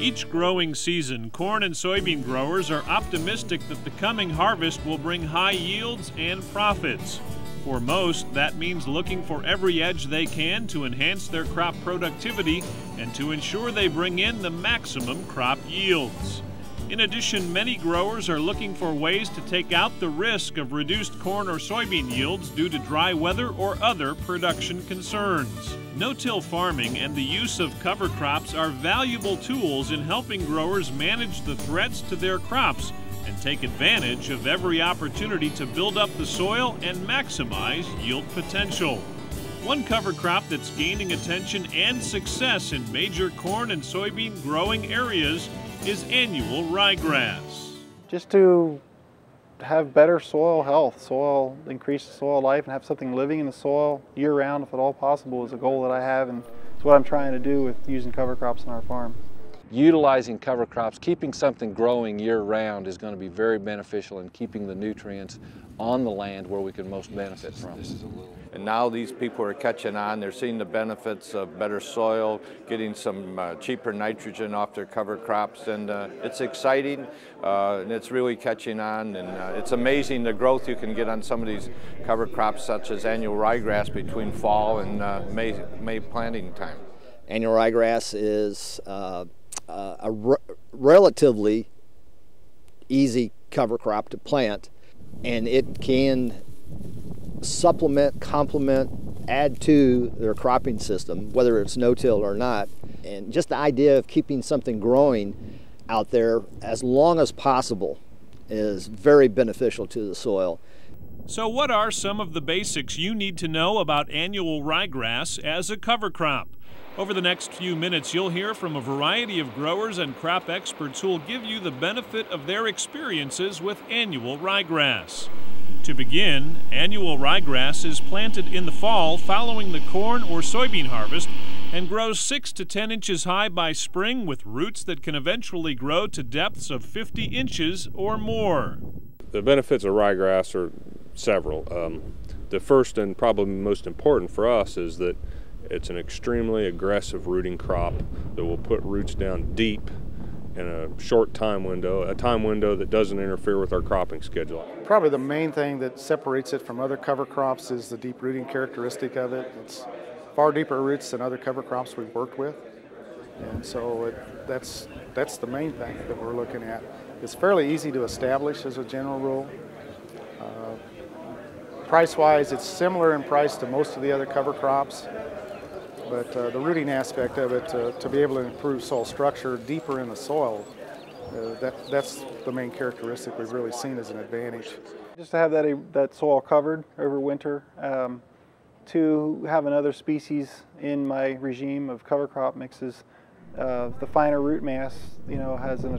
each growing season, corn and soybean growers are optimistic that the coming harvest will bring high yields and profits. For most, that means looking for every edge they can to enhance their crop productivity and to ensure they bring in the maximum crop yields. In addition, many growers are looking for ways to take out the risk of reduced corn or soybean yields due to dry weather or other production concerns. No-till farming and the use of cover crops are valuable tools in helping growers manage the threats to their crops and take advantage of every opportunity to build up the soil and maximize yield potential. One cover crop that's gaining attention and success in major corn and soybean growing areas is annual ryegrass. Just to have better soil health, increase the soil life, and have something living in the soil year-round, if at all possible, is a goal that I have, and it's what I'm trying to do with using cover crops on our farm. Utilizing cover crops, keeping something growing year-round is going to be very beneficial in keeping the nutrients on the land where we can most benefit from. And now these people are catching on. They're seeing the benefits of better soil, getting some cheaper nitrogen off their cover crops, and it's exciting, and it's really catching on, and it's amazing the growth you can get on some of these cover crops such as annual ryegrass between fall and May planting time. Annual ryegrass is a relatively easy cover crop to plant, and it can supplement, complement, add to their cropping system, whether it's no-till or not. And just the idea of keeping something growing out there as long as possible is very beneficial to the soil. So what are some of the basics you need to know about annual ryegrass as a cover crop? Over the next few minutes, you'll hear from a variety of growers and crop experts who will give you the benefit of their experiences with annual ryegrass. To begin, annual ryegrass is planted in the fall following the corn or soybean harvest and grows 6 to 10 inches high by spring with roots that can eventually grow to depths of 50 inches or more. The benefits of ryegrass are several. The first and probably most important for us is that it's an extremely aggressive rooting crop that will put roots down deep in a short time window, a time window that doesn't interfere with our cropping schedule. Probably the main thing that separates it from other cover crops is the deep rooting characteristic of it. It's far deeper roots than other cover crops we've worked with, and so that's the main thing that we're looking at. It's fairly easy to establish as a general rule. Price-wise, it's similar in price to most of the other cover crops. But the rooting aspect of it, to be able to improve soil structure deeper in the soil, that's the main characteristic we've really seen as an advantage. Just to have that soil covered over winter, to have another species in my regime of cover crop mixes, the finer root mass, has an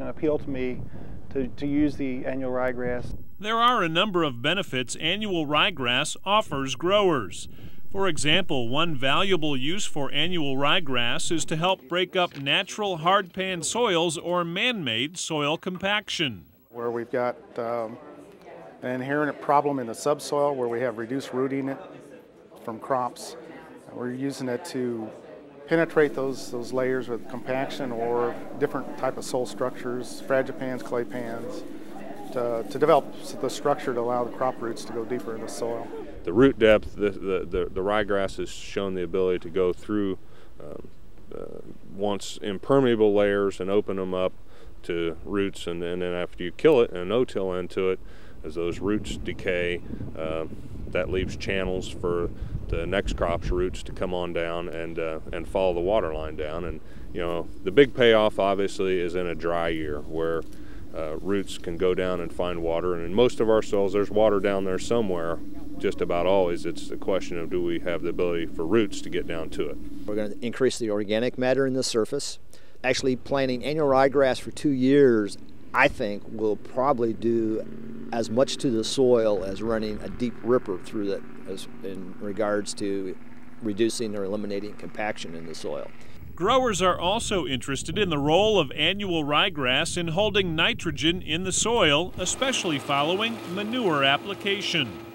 appeal to me to use the annual ryegrass. There are a number of benefits annual ryegrass offers growers. For example, one valuable use for annual ryegrass is to help break up natural hardpan soils or man-made soil compaction. Where we've got an inherent problem in the subsoil where we have reduced rooting from crops, we're using it to penetrate those layers with compaction or different type of soil structures, fragipans, clay pans, to develop the structure to allow the crop roots to go deeper in the soil. The root depth, the ryegrass has shown the ability to go through once impermeable layers and open them up to roots, and then after you kill it and no-till into it, as those roots decay, that leaves channels for the next crop's roots to come on down and follow the water line down. And the big payoff obviously is in a dry year where roots can go down and find water, and in most of our soils there's water down there somewhere. Just about always it's a question of, do we have the ability for roots to get down to it. We're going to increase the organic matter in the surface. Actually, planting annual ryegrass for 2 years, I think, will probably do as much to the soil as running a deep ripper through it in regards to reducing or eliminating compaction in the soil. Growers are also interested in the role of annual ryegrass in holding nitrogen in the soil, especially following manure application.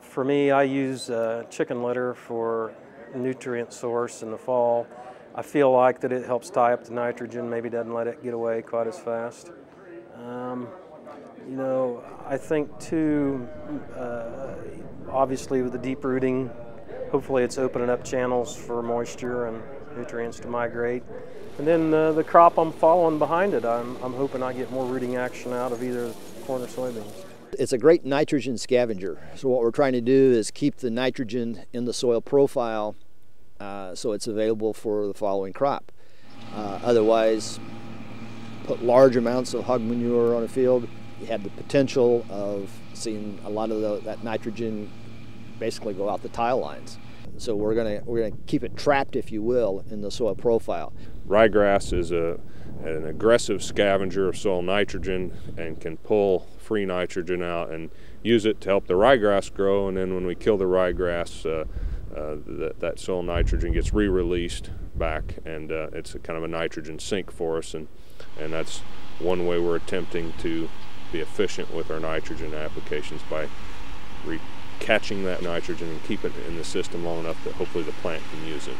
For me, I use chicken litter for nutrient source in the fall. I feel like that it helps tie up the nitrogen, maybe doesn't let it get away quite as fast. You know, I think too, obviously with the deep rooting, hopefully it's opening up channels for moisture and nutrients to migrate. And then the crop I'm following behind it, I'm hoping I get more rooting action out of either corn or soybeans. It's a great nitrogen scavenger. So what we're trying to do is keep the nitrogen in the soil profile so it's available for the following crop. Otherwise, put large amounts of hog manure on a field, you have the potential of seeing a lot of that nitrogen basically go out the tile lines. So we're gonna keep it trapped, if you will, in the soil profile. Ryegrass is an aggressive scavenger of soil nitrogen and can pull free nitrogen out and use it to help the ryegrass grow, and then when we kill the ryegrass, that soil nitrogen gets re-released back, and it's a kind of a nitrogen sink for us, and that's one way we're attempting to be efficient with our nitrogen applications, by catching that nitrogen and keep it in the system long enough that hopefully the plant can use it.